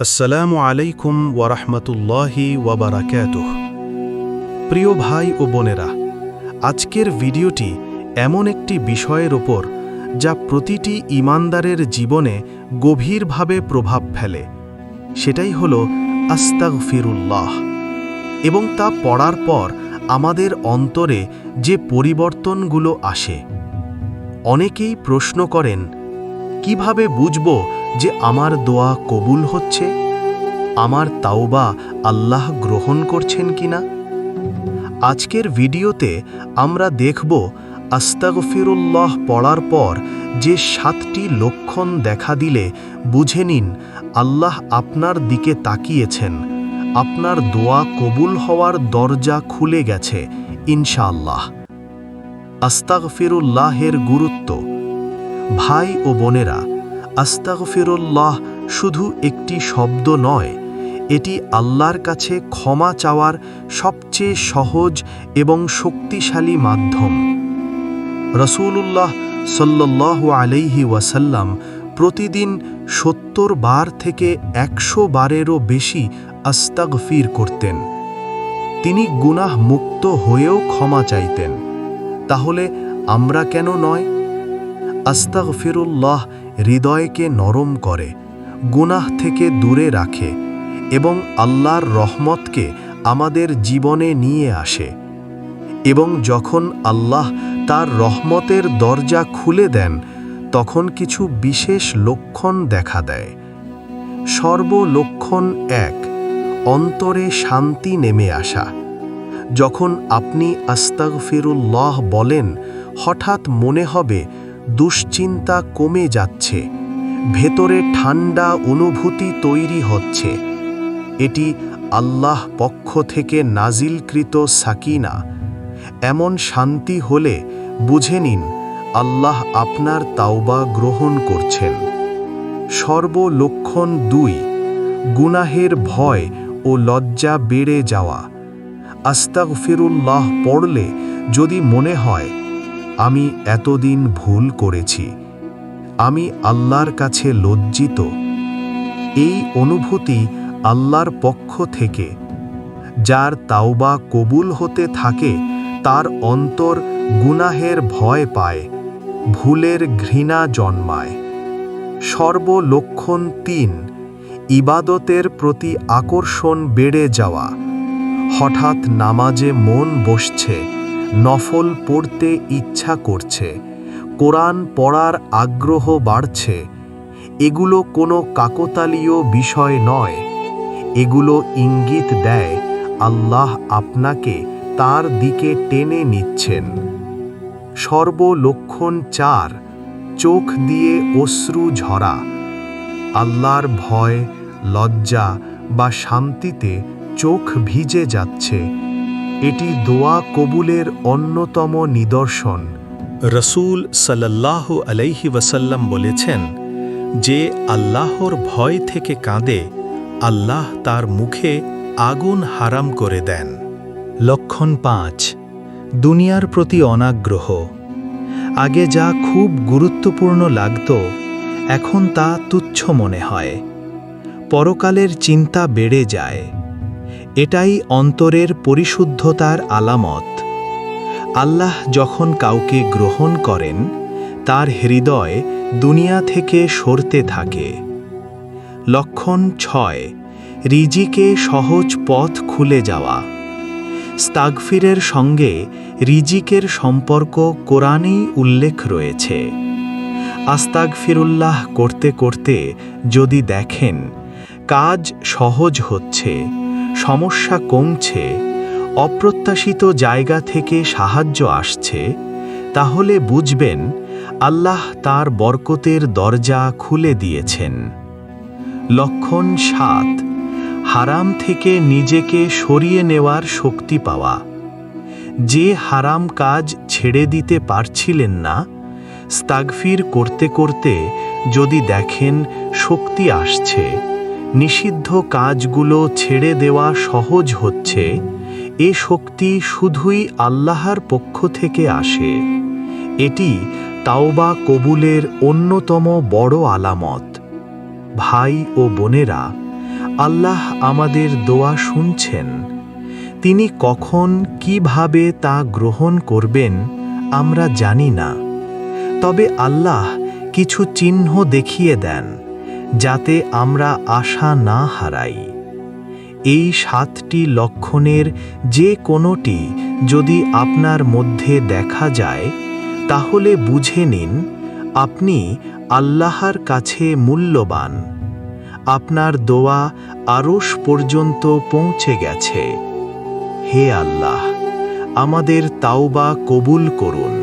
আসসালামু আলাইকুম ওয়ারাহমাতুল্লাহি ওয়াবারাকাতুহ। প্রিয় ভাই ও বোনেরা, আজকের ভিডিওটি এমন একটি বিষয়ের ওপর যা প্রতিটি ঈমানদারের জীবনে গভীরভাবে প্রভাব ফেলে। সেটাই হলো আস্তাগফিরুল্লাহ, এবং তা পড়ার পর আমাদের অন্তরে যে পরিবর্তনগুলো আসে। অনেকেই প্রশ্ন করেন, কিভাবে বুঝব যে আমার দোয়া কবুল হচ্ছে, আমার তাওবা আল্লাহ গ্রহণ করছেন কিনা? আজকের ভিডিওতে আমরা দেখব আস্তাগফিরুল্লাহ পড়ার পর যে 7টি লক্ষণ দেখা দিলে বুঝে নিন আল্লাহ আপনার দিকে তাকিয়েছেন, আপনার দোয়া কবুল হওয়ার দরজা খুলে গেছে ইনশাআল্লাহ। আস্তাগফিরুল্লাহের গুরুত্ব। ভাই ও বোনেরা, আস্তাগফিরুল্লাহ শুধু একটি শব্দ নয়, এটি আল্লাহর কাছে ক্ষমা চাওয়ার সবচেয়ে সহজ এবং শক্তিশালী মাধ্যম। রাসূলুল্লাহ সাল্লাল্লাহু আলাইহি ওয়াসাল্লাম প্রতিদিন 70 বার থেকে 100 বারেরও বেশি আস্তাগফির করতেন। তিনি গুনাহ মুক্ত হয়েও ক্ষমা চাইতেন। তাহলে আমরা কেন নয়? আস্তাগফিরুল্লাহ হৃদয়কে নরম করে, গুনাহ থেকে দূরে রাখে এবং আল্লাহর রহমতকে আমাদের জীবনে নিয়ে আসে। এবং যখন আল্লাহ তার রহমতের দরজা খুলে দেন, তখন কিছু বিশেষ লক্ষণ দেখা দেয়। সর্বলক্ষণ 1, অন্তরে শান্তি নেমে আসা। যখন আপনি আস্তাগফিরুল্লাহ বলেন, হঠাৎ মনে হবে দুশ্চিন্তা কমে যাচ্ছে, ভেতরে ঠান্ডা অনুভূতি তৈরি হচ্ছে। এটি আল্লাহ পক্ষ থেকে নাজিলকৃত সাকিনা। এমন শান্তি হলে বুঝে নিন আল্লাহ আপনার তাওবা গ্রহণ করছেন। সর্বলক্ষণ 2, গুনাহের ভয় ও লজ্জা বেড়ে যাওয়া। আস্তাগফিরুল্লাহ পড়লে যদি মনে হয়, আমি এতদিন ভুল করেছি, আমি আল্লাহর কাছে লজ্জিত, এই অনুভূতি আল্লাহর পক্ষ থেকে। যার তাওবা কবুল হতে থাকে তার অন্তর গুনাহের ভয় পায়, ভুলের ঘৃণা জন্মায়। সর্বলক্ষণ 3, ইবাদতের প্রতি আকর্ষণ বেড়ে যাওয়া। হঠাৎ নামাজে মন বসছে, নফল পড়তে ইচ্ছা করছে, কোরআন পড়ার আগ্রহ বাড়ছে। এগুলো কোনো কাকতালীয় বিষয় নয়, এগুলো ইঙ্গিত দেয় আল্লাহ আপনাকে তার দিকে টেনে নিচ্ছেন। সর্বলক্ষণ 4, চোখ দিয়ে অশ্রু ঝরা। আল্লাহর ভয়, লজ্জা বা শান্তিতে চোখ ভিজে যাচ্ছে, এটি দোয়া কবুলের অন্যতম নিদর্শন। রাসূল সাল্লাল্লাহু আলাইহি ওয়াসাল্লাম বলেছেন, যে আল্লাহর ভয় থেকে কাঁদে, আল্লাহ তার মুখে আগুন হারাম করে দেন। লক্ষণ 5, দুনিয়ার প্রতি অনাগ্রহ। আগে যা খুব গুরুত্বপূর্ণ লাগত, এখন তা তুচ্ছ মনে হয়। পরকালের চিন্তা বেড়ে যায়। এটাই অন্তরের পরিশুদ্ধতার আলামত। আল্লাহ যখন কাউকে গ্রহণ করেন, তার হৃদয় দুনিয়া থেকে সরতে থাকে। লক্ষণ 6, রিজিকে সহজ পথ খুলে যাওয়া। ইস্তাগফিরের সঙ্গে রিজিকের সম্পর্ক কোরআনেই উল্লেখ রয়েছে। আস্তাগফিরুল্লাহ করতে করতে যদি দেখেন কাজ সহজ হচ্ছে, সমস্যা কমছে, অপ্রত্যাশিত জায়গা থেকে সাহায্য আসছে, তাহলে বুঝবেন আল্লাহ তার বরকতের দরজা খুলে দিয়েছেন। লক্ষণ 7, হারাম থেকে নিজেকে সরিয়ে নেওয়ার শক্তি পাওয়া। যে হারাম কাজ ছেড়ে দিতে পারছিলেন না, ইস্তাগফির করতে করতে যদি দেখেন শক্তি আসছে, নিষিদ্ধ কাজগুলো ছেড়ে দেওয়া সহজ হচ্ছে, এ শক্তি শুধুই আল্লাহর পক্ষ থেকে আসে। এটি তাওবা কবুলের অন্যতম বড় আলামত। ভাই ও বোনেরা, আল্লাহ আমাদের দোয়া শুনছেন। তিনি কখন কিভাবে তা গ্রহণ করবেন আমরা জানি না, তবে আল্লাহ কিছু চিহ্ন দেখিয়ে দেন যাতে আমরা আশা না হারাই। এই 7টি লক্ষণের যে কোনোটি যদি আপনার মধ্যে দেখা যায়, তাহলে বুঝে নিন আপনি আল্লাহর কাছে মূল্যবান। আপনার দোয়া আরশ পর্যন্ত পৌঁছে গেছে। হে আল্লাহ, আমাদের তাওবা কবুল করুন,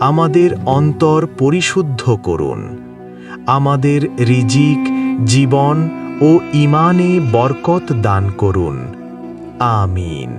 আমাদের অন্তর পরিশুদ্ধ করুন, আমাদের রিজিক, জীবন ও ঈমানে বরকত দান করুন। আমিন।